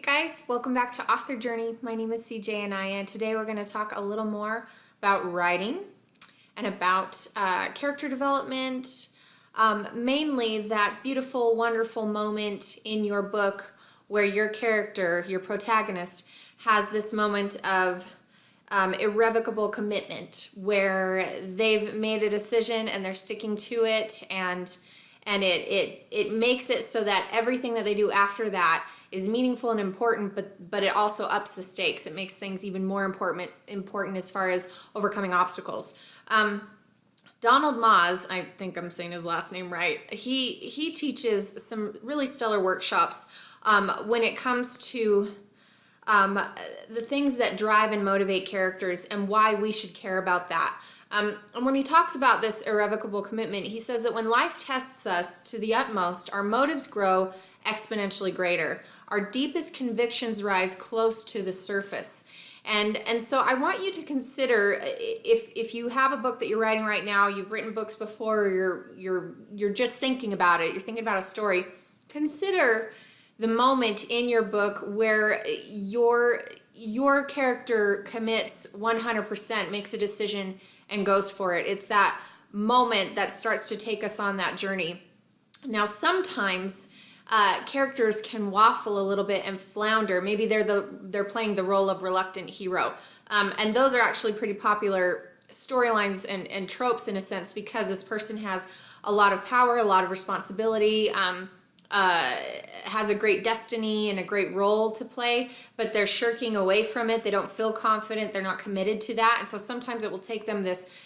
guys, welcome back to Author Journey. My name is CJ and today we're going to talk a little more about writing and about character development, mainly that beautiful, wonderful moment in your book where your character, your protagonist, has this moment of irrevocable commitment where they've made a decision and they're sticking to it, and it makes it so that everything that they do after that is meaningful and important, but it also ups the stakes. It makes things even more important as far as overcoming obstacles. Donald Maz, I think I'm saying his last name right, he teaches some really stellar workshops when it comes to the things that drive and motivate characters and why we should care about that. And when he talks about this irrevocable commitment, he says that when life tests us to the utmost, our motives grow exponentially greater. Our deepest convictions rise close to the surface. And so I want you to consider, if you have a book that you're writing right now, you've written books before, or you're just thinking about it, you're thinking about a story, consider the moment in your book where your character commits 100%, makes a decision and goes for it. It's that moment that starts to take us on that journey. Now, sometimes characters can waffle a little bit and flounder. Maybe they're playing the role of reluctant hero. And those are actually pretty popular storylines and tropes in a sense, because this person has a lot of power, a lot of responsibility, has a great destiny and a great role to play, but they're shirking away from it. They don't feel confident. They're not committed to that. And so sometimes it will take them this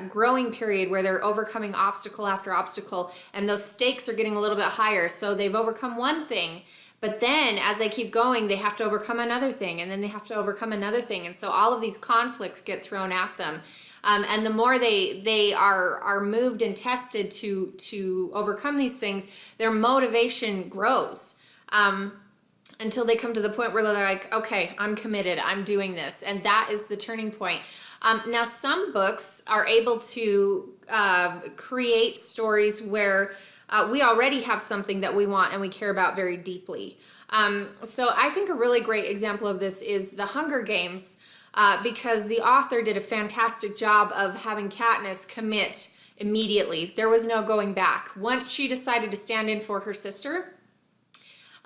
growing period where they're overcoming obstacle after obstacle, and those stakes are getting a little bit higher. So they've overcome one thing, but then as they keep going, they have to overcome another thing, and then they have to overcome another thing. And so all of these conflicts get thrown at them. And the more they are moved and tested to overcome these things, their motivation grows until they come to the point where they're like, okay, I'm committed, I'm doing this. And that is the turning point. Now, some books are able to create stories where we already have something that we want and we care about very deeply. So I think a really great example of this is The Hunger Games, because the author did a fantastic job of having Katniss commit immediately. There was no going back. Once she decided to stand in for her sister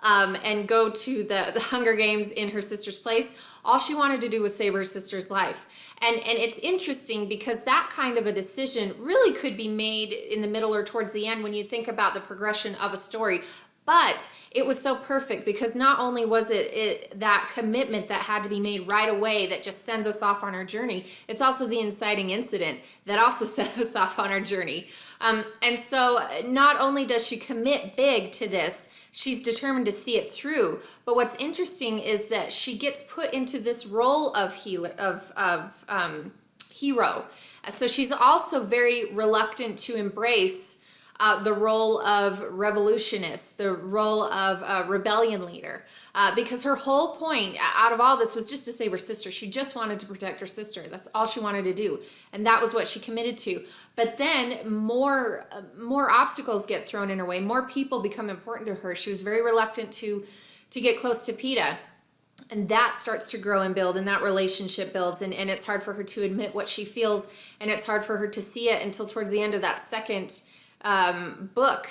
and go to the Hunger Games in her sister's place, all she wanted to do was save her sister's life. And it's interesting because that kind of a decision really could be made in the middle or towards the end when you think about the progression of a story. But it was so perfect because not only was it that commitment that had to be made right away that just sends us off on our journey, it's also the inciting incident that also set us off on our journey. And so not only does she commit big to this, she's determined to see it through. But what's interesting is that she gets put into this role of hero. So she's also very reluctant to embrace the role of revolutionist, the role of rebellion leader, because her whole point out of all this was just to save her sister. She just wanted to protect her sister. That's all she wanted to do, and that was what she committed to. But then more obstacles get thrown in her way. More people become important to her. She was very reluctant to get close to Peeta. And that starts to grow and build, and that relationship builds, and it's hard for her to admit what she feels, and it's hard for her to see it until towards the end of that second book,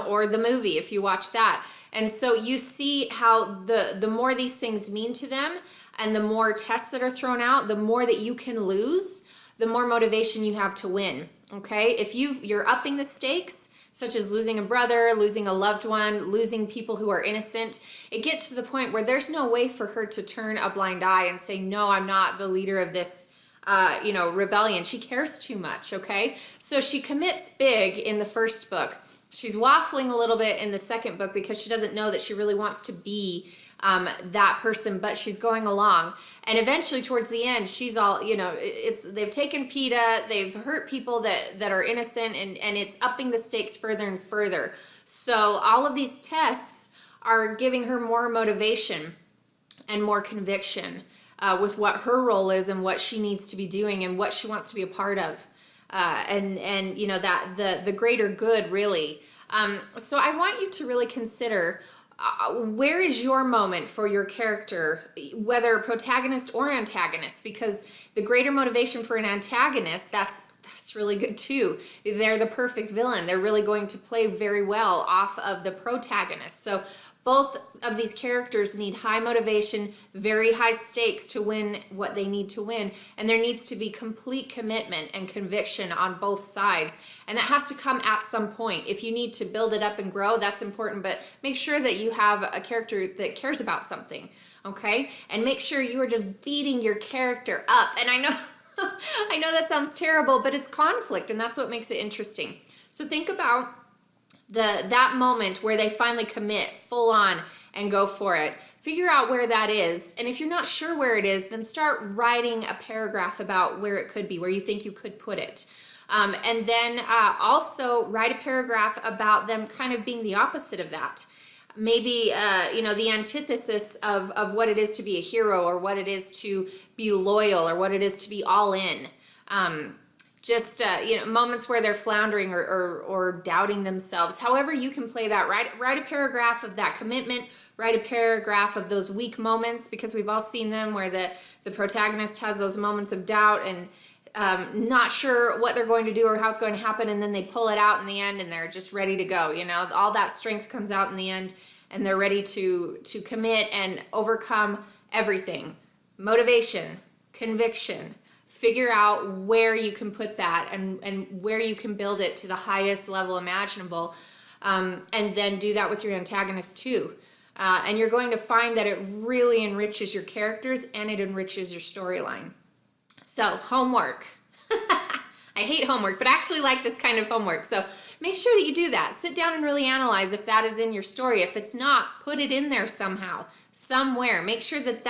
or the movie if you watch that. And so you see how the more these things mean to them, and the more tests that are thrown out, the more that you can lose, the more motivation you have to win. Okay, if you're upping the stakes, such as losing a brother, losing a loved one, losing people who are innocent, it gets to the point where there's no way for her to turn a blind eye and say, no, I'm not the leader of this rebellion. She cares too much, okay? So she commits big in the first book. She's waffling a little bit in the second book because she doesn't know that she really wants to be that person, but she's going along. And eventually towards the end, she's all, they've taken Peeta, they've hurt people that are innocent, and it's upping the stakes further and further. So all of these tests are giving her more motivation and more conviction with what her role is and what she needs to be doing and what she wants to be a part of, and that the greater good, really. So I want you to really consider where is your moment for your character, whether protagonist or antagonist? Because the greater motivation for an antagonist, that's really good too. They're the perfect villain. They're really going to play very well off of the protagonist. So both of these characters need high motivation, very high stakes to win what they need to win. And there needs to be complete commitment and conviction on both sides. And that has to come at some point. If you need to build it up and grow, that's important. But make sure that you have a character that cares about something, okay? And make sure you are just beating your character up. And I know, I know that sounds terrible, but it's conflict, and that's what makes it interesting. So think about that moment where they finally commit full on and go for it. Figure out where that is, and if you're not sure where it is, then start writing a paragraph about where it could be, where you think you could put it. And then also write a paragraph about them kind of being the opposite of that. Maybe the antithesis of what it is to be a hero, or what it is to be loyal, or what it is to be all in. Moments where they're floundering or doubting themselves. However you can play that, write a paragraph of that commitment, write a paragraph of those weak moments, because we've all seen them where the protagonist has those moments of doubt and not sure what they're going to do or how it's going to happen, and then they pull it out in the end and they're just ready to go. All that strength comes out in the end, and they're ready to commit and overcome everything. Motivation, conviction. Figure out where you can put that and where you can build it to the highest level imaginable, and then do that with your antagonist too. And you're going to find that it really enriches your characters and it enriches your storyline. So, homework. I hate homework, but I actually like this kind of homework. So make sure that you do that. Sit down and really analyze if that is in your story. If it's not, put it in there somehow, somewhere. Make sure that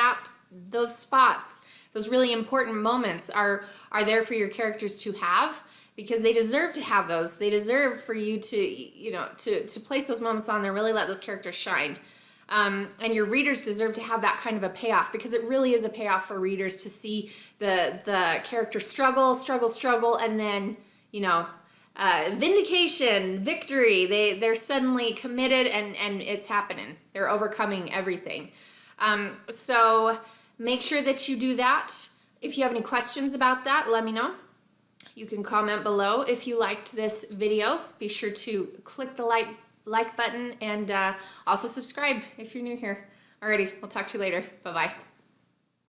those spots, those really important moments are there for your characters to have, because they deserve to have those. They deserve for you to place those moments on there, really let those characters shine. And your readers deserve to have that kind of a payoff, because it really is a payoff for readers to see the character struggle, and then, vindication, victory. They're suddenly committed and it's happening. They're overcoming everything. So make sure that you do that. If you have any questions about that, let me know. You can comment below. If you liked this video, be sure to click the like button, and also subscribe if you're new here. Alrighty, we'll talk to you later. Bye-bye.